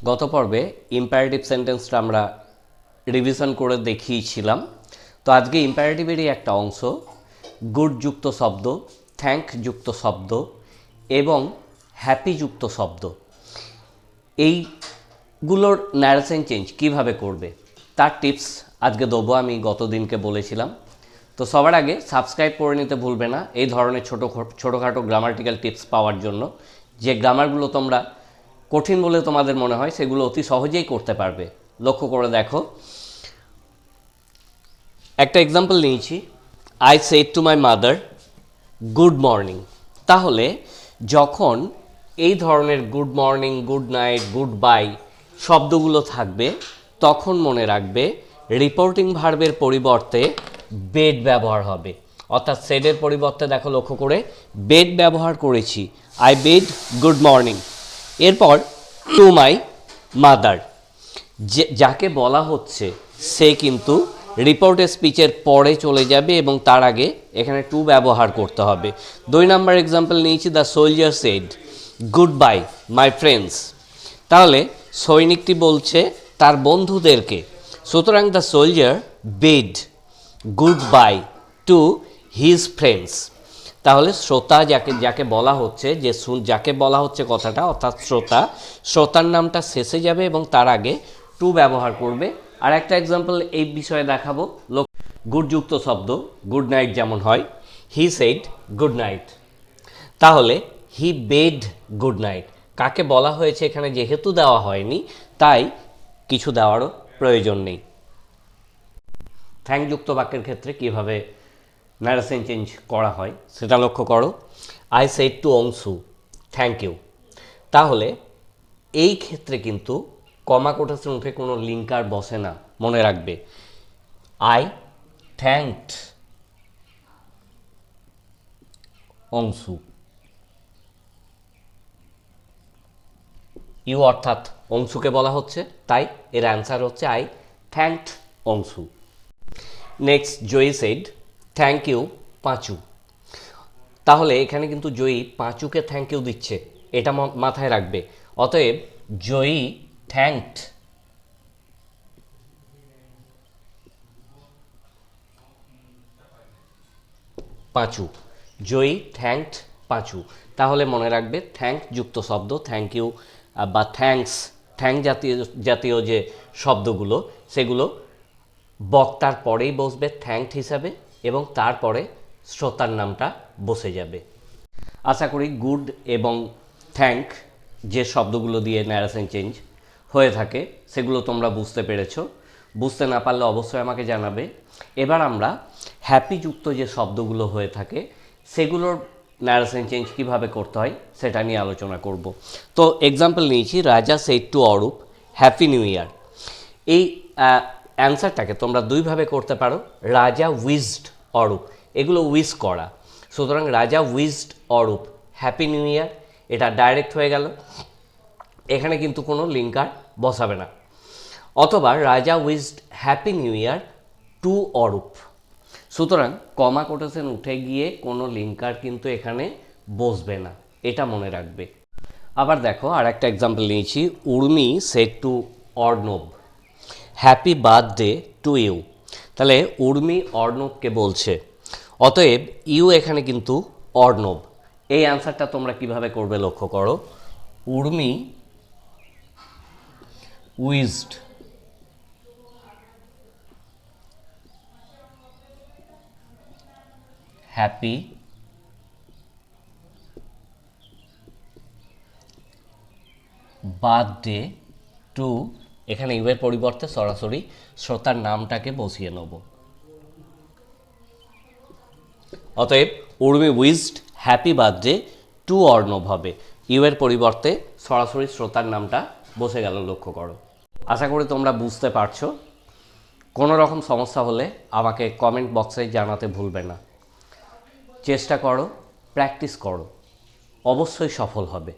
গত পর্বে ইম্পারেটিভ সেন্টেন্সটা আমরা রিভিশন করে দেখিয়েছিলাম। তো আজকে ইম্পারেটিভেরই একটা অংশ, গুড যুক্ত শব্দ, থ্যাঙ্ক যুক্ত শব্দ এবং হ্যাপি যুক্ত শব্দ, এইগুলোর ন্যারেশন চেঞ্জ কিভাবে করবে তার টিপস আজকে দেবো। আমি গত দিনকে বলেছিলাম। তো সবার আগে সাবস্ক্রাইব করে নিতে ভুলবে না এই ধরনের ছোটোখাটো গ্রামাটিক্যাল টিপস পাওয়ার জন্য। যে গ্রামারগুলো তোমরা কঠিন বলে তোমাদের মনে হয় সেগুলো অতি সহজেই করতে পারবে। লক্ষ্য করে দেখো, একটা এক্সাম্পল নিয়েছি, I said to my mother good morning. তাহলে যখন এই ধরনের good morning, good night, good bye শব্দগুলো থাকবে তখন মনে রাখবে রিপোর্টিং ভার্বের পরিবর্তে বেড ব্যবহার হবে। অর্থাৎ সেডের পরিবর্তে দেখো লক্ষ্য করে বেড ব্যবহার করেছি, আই বেড গুড মর্নিং। এরপর টু মাই মাদার, যাকে বলা হচ্ছে সে কিন্তু রিপোর্টের স্পিচের পরে চলে যাবে এবং তার আগে এখানে টু ব্যবহার করতে হবে। 2 নম্বর এক্সাম্পল নিয়েছি, the soldier said goodbye my friends. তাহলে সৈনিকটি বলছে তার বন্ধুদেরকে, সুতরাং the soldier bade goodbye to his friends. তাহলে শ্রোতা যাকে বলা হচ্ছে, যাকে বলা হচ্ছে কথাটা, অর্থাৎ শ্রোতার নামটা শেষে যাবে এবং তার আগে টু ব্যবহার করবে। আর একটা এক্সাম্পল এই বিষয়ে দেখাবো, গুড যুক্ত শব্দ গুড নাইট যেমন হয়, হি সেড গুড নাইট। তাহলে হি বেড গুড নাইট, কাকে বলা হয়েছে এখানে যেহেতু দেওয়া হয়নি তাই কিছু দেওয়ারও প্রয়োজন নেই। থ্যাঙ্ক যুক্ত বাক্যের ক্ষেত্রে কীভাবে ন্যারেশন চেঞ্জ করা হয় সেটা লক্ষ্য করো। I said to Anshu thank you. তাহলে এই ক্ষেত্রে কিন্তু কমা কোটেশন উঠে কোনো লিঙ্কার বসে না, মনে রাখবে। আই থ্যাঙ্কড অংশু, ইউ অর্থাৎ অংশুকে বলা হচ্ছে, তাই এর অ্যান্সার হচ্ছে I thanked Anshu. Next, Joyee said thank you Panchu. তাহলে এখানে কিন্তু জয়ী পাঁচুকে থ্যাংক ইউ দিচ্ছে, এটা মাথায় রাখবে। অতএব জয়ী থ্যাঙ্কড পাঁচু, জয়ী থ্যাঙ্কড পাঁচু। তাহলে মনে রাখবে থ্যাঙ্ক যুক্ত শব্দ, থ্যাংক ইউ বা থ্যাঙ্কস, থ্যাঙ্ক জাতীয় যে শব্দগুলো সেগুলো বক্তার পরেই বসবে থ্যাঙ্কড হিসাবে এবং তারপরে শ্রোতার নামটা বসে যাবে। আশা করি গুড এবং থ্যাঙ্ক যে শব্দগুলো দিয়ে ন্যারেশন চেঞ্জ হয়ে থাকে সেগুলো তোমরা বুঝতে পেরেছো। বুঝতে না পারলে অবশ্যই আমাকে জানাবে। এবার আমরা হ্যাপি যুক্ত যে শব্দগুলো হয়ে থাকে সেগুলোর ন্যারেশন চেঞ্জ কীভাবে করতে হয় সেটা নিয়ে আলোচনা করব। তো এক্সাম্পল নিয়েছি, রাজা said to Arup happy new ইয়ার। এই অ্যান্সারটাকে তোমরা দুইভাবে করতে পারো, রাজা উইজড অরূপ, এগুলো উইজ করা, সুতরাং রাজা উইজড অরূপ হ্যাপি নিউ ইয়ার, এটা ডাইরেক্ট হয়ে গেল, এখানে কিন্তু কোনো লিঙ্কার বসাবে না। অথবা Raja wished happy new year to Arup, সুতরাং কমা কোটেশন উঠে গিয়ে কোনো লিঙ্কার কিন্তু এখানে বসবে না, এটা মনে রাখবে। আবার দেখো আর একটা এক্সাম্পল নিয়েছি, Urmi said to Arnab happy birthday to you. তাহলে উর্মি অর্ণবকে বলছে, অতএব ইউ এখানে কিন্তু অর্ণব। এই অ্যান্সারটা তোমরা কিভাবে করবে লক্ষ্য করো, উর্মি উইজড হ্যাপি বার্থডে টু, এখানে ইউয়ের পরিবর্তে সরাসরি শ্রোতার নামটাকে বসিয়ে নেব। অতএব Urmi উইজড happy birthday two Arnab হবে, ইউয়ের পরিবর্তে সরাসরি শ্রোতার নামটা বসে গেল, লক্ষ্য করো। আশা করি তোমরা বুঝতে পারছো। কোনো রকম সমস্যা হলে আমাকে কমেন্ট বক্সে জানাতে ভুলবে না। চেষ্টা করো, প্র্যাকটিস করো, অবশ্যই সফল হবে।